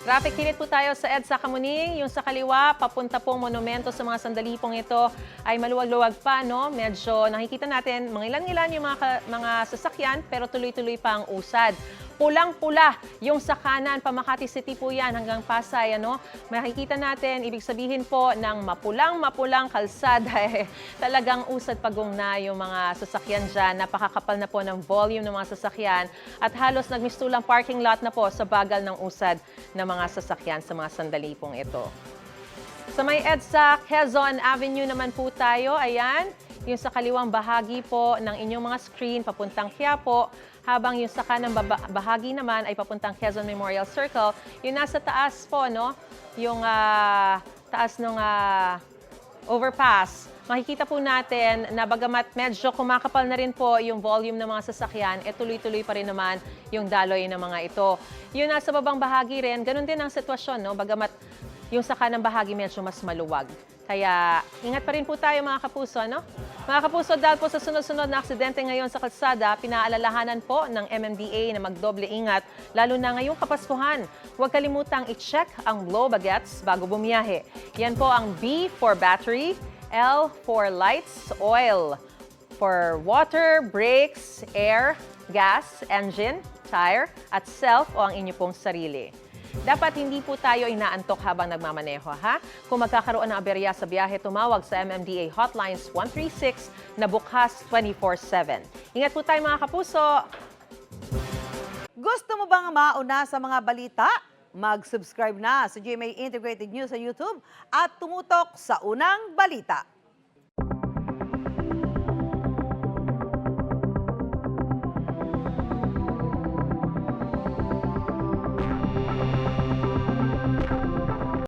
Traffic hinit po tayo sa EDSA Kamuning. Yung sa kaliwa, papunta pong monumento sa mga sandalipong ito ay maluwag-luwag pa, no? Medyo nakikita natin mga ilan-ilan yung mga sasakyan pero tuloy-tuloy pa ang usad. Pulang-pula yung sa kanan, pa Makati City po yan hanggang Pasay, ano? Makikita natin, ibig sabihin po ng mapulang-mapulang kalsada, talagang usad pagong na yung mga sasakyan dyan. Napakakapal na po ng volume ng mga sasakyan at halos nagmistulang parking lot na po sa bagal ng usad ng mga sasakyan sa mga sandalipong ito. Sa may EDSA Quezon Avenue naman po tayo, ayan, yung sa kaliwang bahagi po ng inyong mga screen papuntang Quiapo, habang yung sa kanang bahagi naman ay papuntang Quezon Memorial Circle. Yung nasa taas po, no? Yung taas ng overpass. Makikita po natin na bagamat medyo kumakapal na rin po yung volume ng mga sasakyan, tuloy-tuloy pa rin naman yung daloy ng mga ito. Yung nasa babang bahagi rin, ganun din ang sitwasyon, no? Bagamat yung sa kanang bahagi medyo mas maluwag. Kaya ingat pa rin po tayo mga kapuso, no? Mga kapuso, dahil po sa sunod-sunod na aksidente ngayon sa kalsada, pinaalalahanan po ng MMDA na magdoble ingat, lalo na ngayong Kapaskuhan. Huwag kalimutang i-check ang blow bagets bago bumiyahe. Yan po ang B for battery, L for lights, oil for water, brakes, air, gas, engine, tire, at self o ang inyo pong sarili. Dapat hindi po tayo inaantok habang nagmamaneho, ha? Kung magkakaroon ng aberya sa biyahe, tumawag sa MMDA Hotlines 136 na bukas 24/7. Ingat po tayo mga kapuso! Gusto mo bang mauna sa mga balita? Mag-subscribe na sa GMA Integrated News sa YouTube at tumutok sa unang balita.